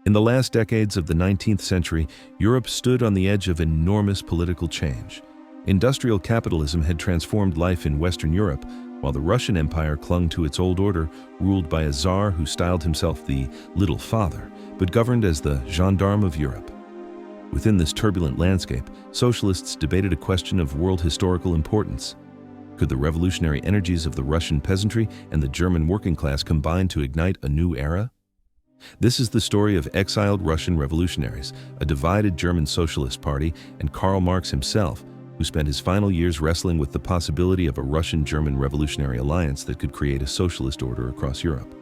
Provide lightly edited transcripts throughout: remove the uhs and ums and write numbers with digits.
In the last decades of the 19th century, Europe stood on the edge of enormous political change. Industrial capitalism had transformed life in Western Europe, while the Russian Empire clung to its old order, ruled by a czar who styled himself the Little Father, but governed as the gendarme of Europe. Within this turbulent landscape, socialists debated a question of world historical importance. Could the revolutionary energies of the Russian peasantry and the German working class combine to ignite a new era? This is the story of exiled Russian revolutionaries, a divided German socialist party, and Karl Marx himself, who spent his final years wrestling with the possibility of a Russian-German revolutionary alliance that could create a socialist order across Europe.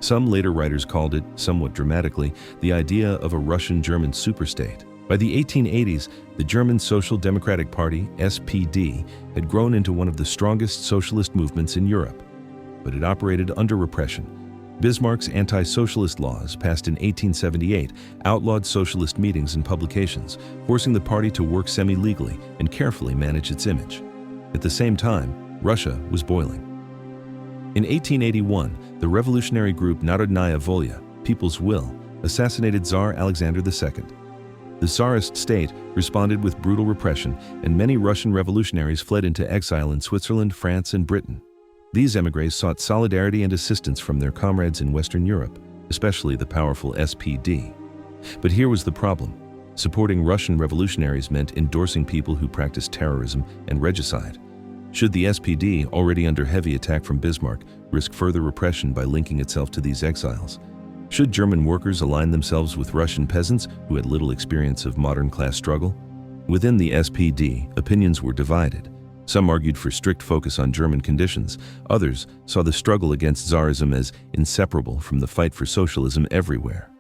Some later writers called it, somewhat dramatically, the idea of a Russian-German superstate. By the 1880s, the German Social Democratic Party, SPD, had grown into one of the strongest socialist movements in Europe. But it operated under repression. Bismarck's anti-socialist laws, passed in 1878, outlawed socialist meetings and publications, forcing the party to work semi-legally and carefully manage its image. At the same time, Russia was boiling. In 1881, the revolutionary group Narodnaya Volya, People's Will, assassinated Tsar Alexander II. The Tsarist state responded with brutal repression, and many Russian revolutionaries fled into exile in Switzerland, France, and Britain. These émigrés sought solidarity and assistance from their comrades in Western Europe, especially the powerful SPD. But here was the problem. Supporting Russian revolutionaries meant endorsing people who practiced terrorism and regicide. Should the SPD, already under heavy attack from Bismarck, risk further repression by linking itself to these exiles? Should German workers align themselves with Russian peasants who had little experience of modern class struggle? Within the SPD, opinions were divided. Some argued for strict focus on German conditions. Others saw the struggle against Tsarism as inseparable from the fight for socialism everywhere.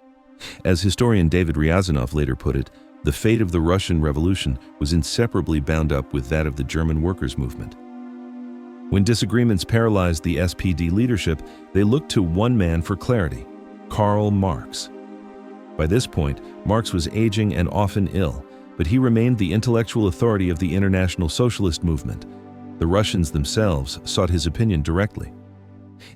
As historian David Ryazanov later put it, the fate of the Russian Revolution was inseparably bound up with that of the German workers' movement. When disagreements paralyzed the SPD leadership, they looked to one man for clarity: Karl Marx. By this point, Marx was aging and often ill, but he remained the intellectual authority of the international socialist movement. The Russians themselves sought his opinion directly.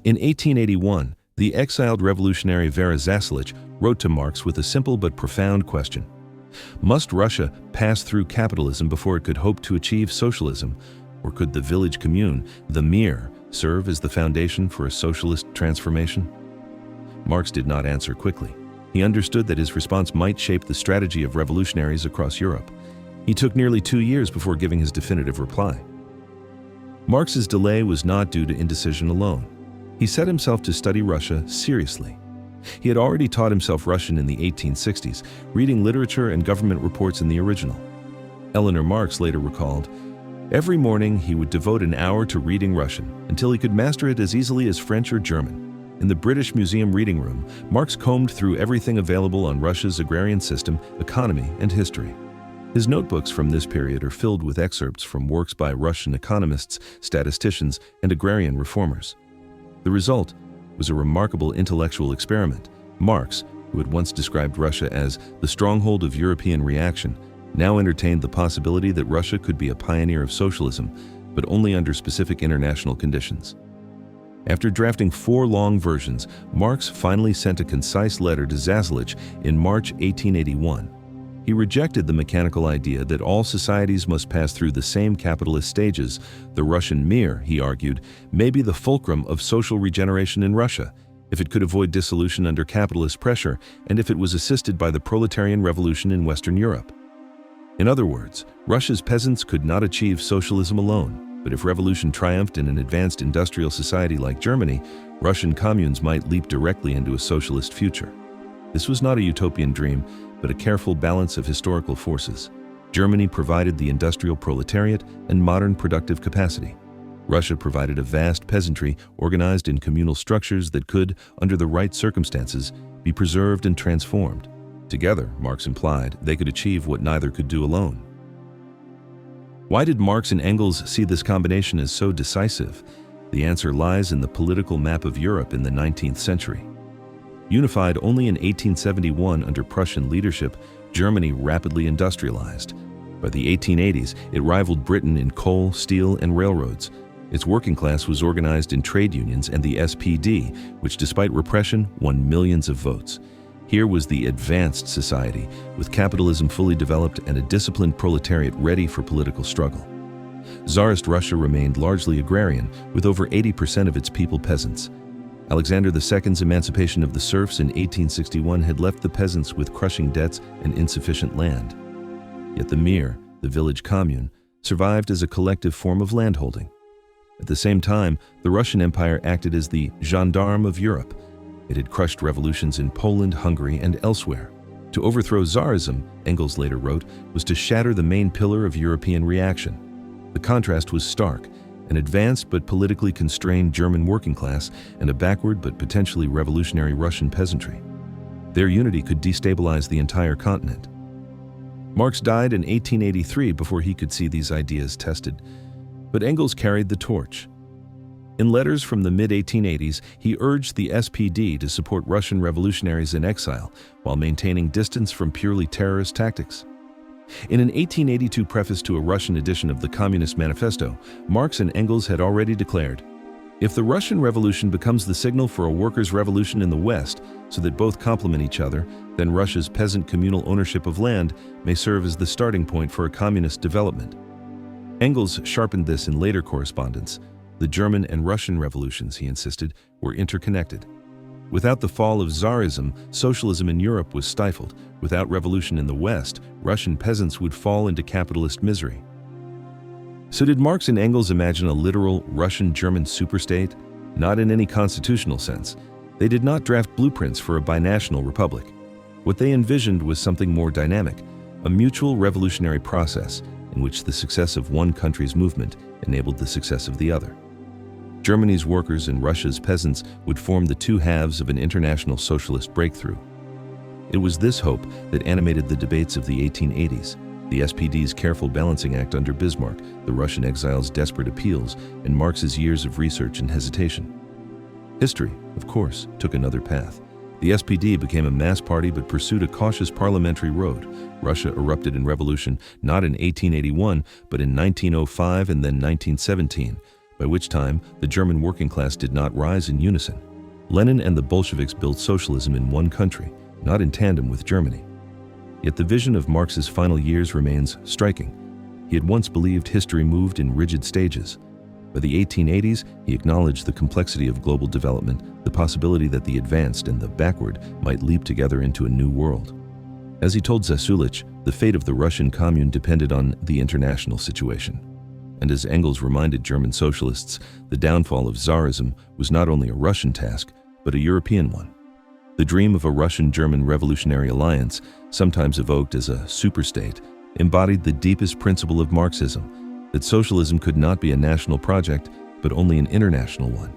In 1881, the exiled revolutionary Vera Zasulich wrote to Marx with a simple but profound question. Must Russia pass through capitalism before it could hope to achieve socialism, or could the village commune, the mir, serve as the foundation for a socialist transformation? Marx did not answer quickly. He understood that his response might shape the strategy of revolutionaries across Europe. He took nearly 2 years before giving his definitive reply. Marx's delay was not due to indecision alone. He set himself to study Russia seriously. He had already taught himself Russian in the 1860s, reading literature and government reports in the original. Eleanor Marx later recalled, "Every morning he would devote an hour to reading Russian until he could master it as easily as French or German. In the British Museum reading room, Marx combed through everything available on Russia's agrarian system, economy, and history. His notebooks from this period are filled with excerpts from works by Russian economists, statisticians, and agrarian reformers. The result was a remarkable intellectual experiment. Marx, who had once described Russia as the stronghold of European reaction, now entertained the possibility that Russia could be a pioneer of socialism, but only under specific international conditions. After drafting 4 long versions, Marx finally sent a concise letter to Zasulich in March 1881. He rejected the mechanical idea that all societies must pass through the same capitalist stages. The Russian mir, he argued, may be the fulcrum of social regeneration in Russia, if it could avoid dissolution under capitalist pressure and if it was assisted by the proletarian revolution in Western Europe. In other words, Russia's peasants could not achieve socialism alone. But if revolution triumphed in an advanced industrial society like Germany, Russian communes might leap directly into a socialist future. This was not a utopian dream, but a careful balance of historical forces. Germany provided the industrial proletariat and modern productive capacity. Russia provided a vast peasantry organized in communal structures that could, under the right circumstances, be preserved and transformed. Together, Marx implied, they could achieve what neither could do alone. Why did Marx and Engels see this combination as so decisive? The answer lies in the political map of Europe in the 19th century. Unified only in 1871 under Prussian leadership, Germany rapidly industrialized. By the 1880s, it rivaled Britain in coal, steel, and railroads. Its working class was organized in trade unions and the SPD, which despite repression, won millions of votes. Here was the advanced society, with capitalism fully developed and a disciplined proletariat ready for political struggle. Tsarist Russia remained largely agrarian, with over 80% of its people peasants. Alexander II's emancipation of the serfs in 1861 had left the peasants with crushing debts and insufficient land. Yet the mir, the village commune, survived as a collective form of landholding. At the same time, the Russian Empire acted as the gendarme of Europe. It had crushed revolutions in Poland, Hungary, and elsewhere. To overthrow Tsarism, Engels later wrote, was to shatter the main pillar of European reaction. The contrast was stark: an advanced but politically constrained German working class and a backward but potentially revolutionary Russian peasantry. Their unity could destabilize the entire continent. Marx died in 1883 before he could see these ideas tested, but Engels carried the torch. In letters from the mid-1880s, he urged the SPD to support Russian revolutionaries in exile while maintaining distance from purely terrorist tactics. In an 1882 preface to a Russian edition of the Communist Manifesto, Marx and Engels had already declared, "If the Russian Revolution becomes the signal for a workers' revolution in the West, so that both complement each other, then Russia's peasant communal ownership of land may serve as the starting point for a communist development." Engels sharpened this in later correspondence. The German and Russian revolutions, he insisted, were interconnected. Without the fall of Tsarism, socialism in Europe was stifled. Without revolution in the West, Russian peasants would fall into capitalist misery. So did Marx and Engels imagine a literal Russian-German superstate? Not in any constitutional sense. They did not draft blueprints for a binational republic. What they envisioned was something more dynamic, a mutual revolutionary process in which the success of one country's movement enabled the success of the other. Germany's workers and Russia's peasants would form the two halves of an international socialist breakthrough. It was this hope that animated the debates of the 1880s, the SPD's careful balancing act under Bismarck, the Russian exiles' desperate appeals, and Marx's years of research and hesitation. History, of course, took another path. The SPD became a mass party but pursued a cautious parliamentary road. Russia erupted in revolution not in 1881, but in 1905 and then 1917. By which time the German working class did not rise in unison. Lenin and the Bolsheviks built socialism in one country, not in tandem with Germany. Yet the vision of Marx's final years remains striking. He had once believed history moved in rigid stages. By the 1880s, he acknowledged the complexity of global development, the possibility that the advanced and the backward might leap together into a new world. As he told Zasulich, the fate of the Russian commune depended on the international situation. And as Engels reminded German socialists, the downfall of Tsarism was not only a Russian task, but a European one. The dream of a Russian-German revolutionary alliance, sometimes evoked as a superstate, embodied the deepest principle of Marxism, that socialism could not be a national project, but only an international one.